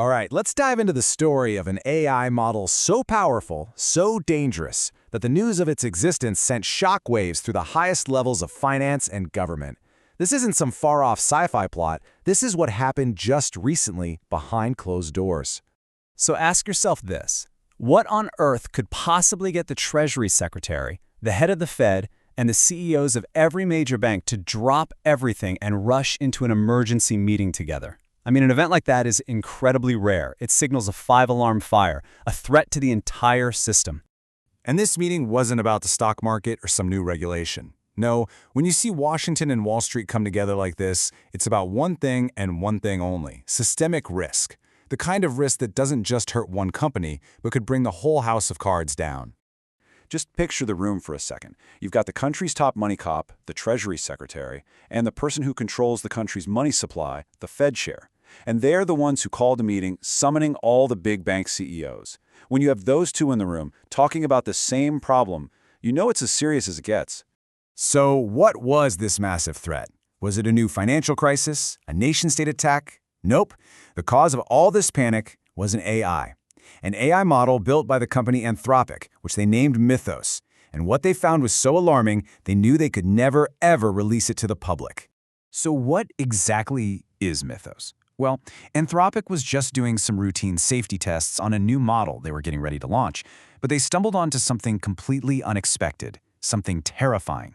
All right, let's dive into the story of an AI model so powerful, so dangerous, that the news of its existence sent shockwaves through the highest levels of finance and government. This isn't some far-off sci-fi plot. This is what happened just recently behind closed doors. So ask yourself this. What on earth could possibly get the Treasury Secretary, the head of the Fed, and the CEOs of every major bank to drop everything and rush into an emergency meeting together? I mean, an event like that is incredibly rare. It signals a five-alarm fire, a threat to the entire system. And this meeting wasn't about the stock market or some new regulation. No, when you see Washington and Wall Street come together like this, it's about one thing and one thing only: systemic risk. The kind of risk that doesn't just hurt one company, but could bring the whole house of cards down. Just picture the room for a second. You've got the country's top money cop, the Treasury Secretary, and the person who controls the country's money supply, the Fed chair. And they're the ones who called a meeting, summoning all the big bank CEOs. When you have those two in the room, talking about the same problem, you know it's as serious as it gets. So what was this massive threat? Was it a new financial crisis? A nation-state attack? Nope. The cause of all this panic was an AI. An AI model built by the company Anthropic, which they named Mythos. And what they found was so alarming, they knew they could never, ever release it to the public. So what exactly is Mythos? Well, Anthropic was just doing some routine safety tests on a new model they were getting ready to launch, but they stumbled onto something completely unexpected, something terrifying.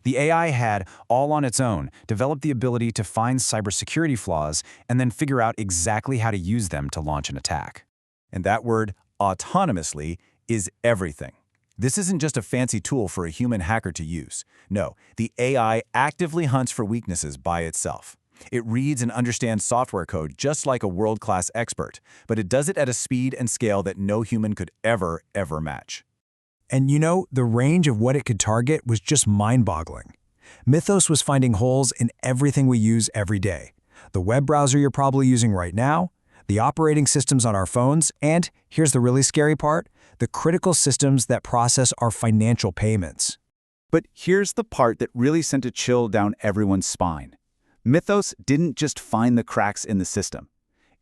The AI had, all on its own, developed the ability to find cybersecurity flaws and then figure out exactly how to use them to launch an attack. And that word, autonomously, is everything. This isn't just a fancy tool for a human hacker to use. No, the AI actively hunts for weaknesses by itself. It reads and understands software code just like a world-class expert, but it does it at a speed and scale that no human could ever match. And you know, the range of what it could target was just mind-boggling. Mythos was finding holes in everything we use every day. The web browser you're probably using right now, the operating systems on our phones, and, here's the really scary part, the critical systems that process our financial payments. But here's the part that really sent a chill down everyone's spine. Mythos didn't just find the cracks in the system.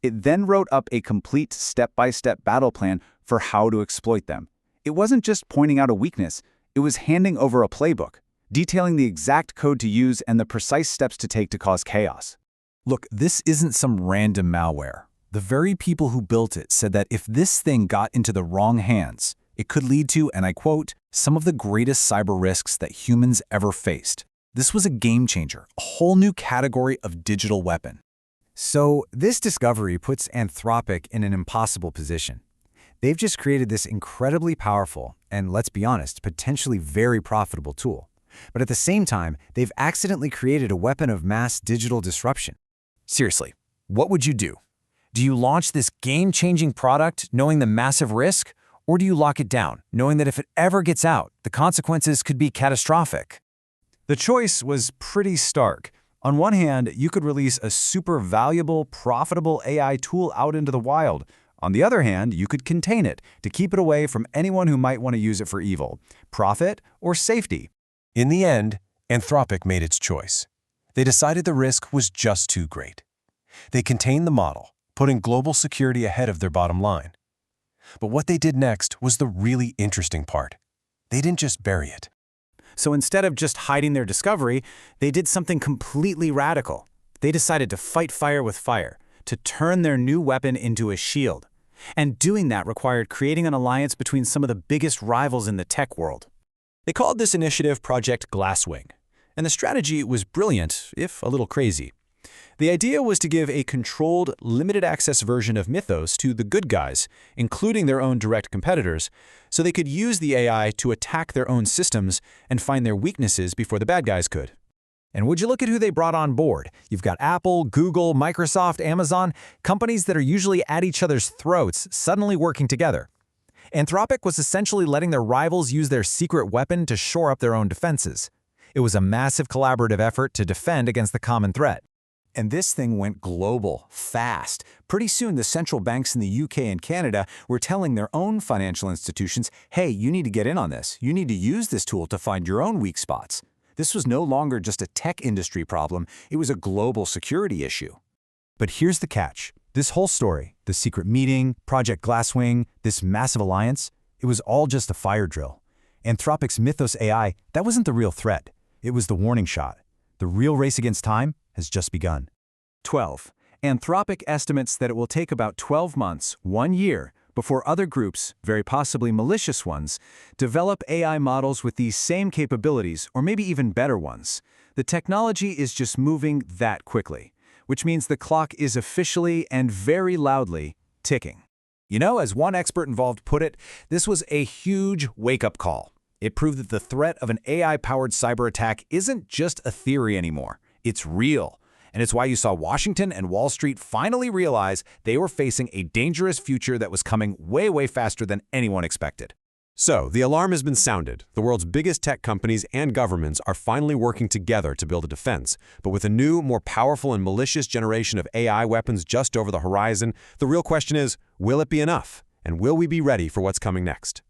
It then wrote up a complete step-by-step battle plan for how to exploit them. It wasn't just pointing out a weakness, it was handing over a playbook, detailing the exact code to use and the precise steps to take to cause chaos. Look, this isn't some random malware. The very people who built it said that if this thing got into the wrong hands, it could lead to, and I quote, some of the greatest cyber risks that humans ever faced. This was a game changer, a whole new category of digital weapon. So this discovery puts Anthropic in an impossible position. They've just created this incredibly powerful and, let's be honest, potentially very profitable tool. But at the same time, they've accidentally created a weapon of mass digital disruption. Seriously, what would you do? Do you launch this game-changing product knowing the massive risk? Or do you lock it down, knowing that if it ever gets out, the consequences could be catastrophic? The choice was pretty stark. On one hand, you could release a super valuable, profitable AI tool out into the wild. On the other hand, you could contain it to keep it away from anyone who might want to use it for evil, profit, or safety. In the end, Anthropic made its choice. They decided the risk was just too great. They contained the model, putting global security ahead of their bottom line. But what they did next was the really interesting part. They didn't just bury it. So instead of just hiding their discovery, they did something completely radical. They decided to fight fire with fire, to turn their new weapon into a shield. And doing that required creating an alliance between some of the biggest rivals in the tech world. They called this initiative Project Glasswing, and the strategy was brilliant, if a little crazy. The idea was to give a controlled, limited-access version of Mythos to the good guys, including their own direct competitors, so they could use the AI to attack their own systems and find their weaknesses before the bad guys could. And would you look at who they brought on board? You've got Apple, Google, Microsoft, Amazon, companies that are usually at each other's throats, suddenly working together. Anthropic was essentially letting their rivals use their secret weapon to shore up their own defenses. It was a massive collaborative effort to defend against the common threat. And this thing went global, fast. Pretty soon, the central banks in the UK and Canada were telling their own financial institutions, hey, you need to get in on this. You need to use this tool to find your own weak spots. This was no longer just a tech industry problem. It was a global security issue. But here's the catch. This whole story, the secret meeting, Project Glasswing, this massive alliance, it was all just a fire drill. Anthropic's Mythos AI, that wasn't the real threat. It was the warning shot. The real race against time has just begun. 12. Anthropic estimates that it will take about 12 months, 1 year, before other groups, very possibly malicious ones, develop AI models with these same capabilities, or maybe even better ones. The technology is just moving that quickly, which means the clock is officially and very loudly ticking. You know, as one expert involved put it, this was a huge wake-up call. It proved that the threat of an AI-powered cyber attack isn't just a theory anymore. It's real. And it's why you saw Washington and Wall Street finally realize they were facing a dangerous future that was coming way, way faster than anyone expected. So, the alarm has been sounded. The world's biggest tech companies and governments are finally working together to build a defense. But with a new, more powerful and malicious generation of AI weapons just over the horizon, the real question is, will it be enough? And will we be ready for what's coming next?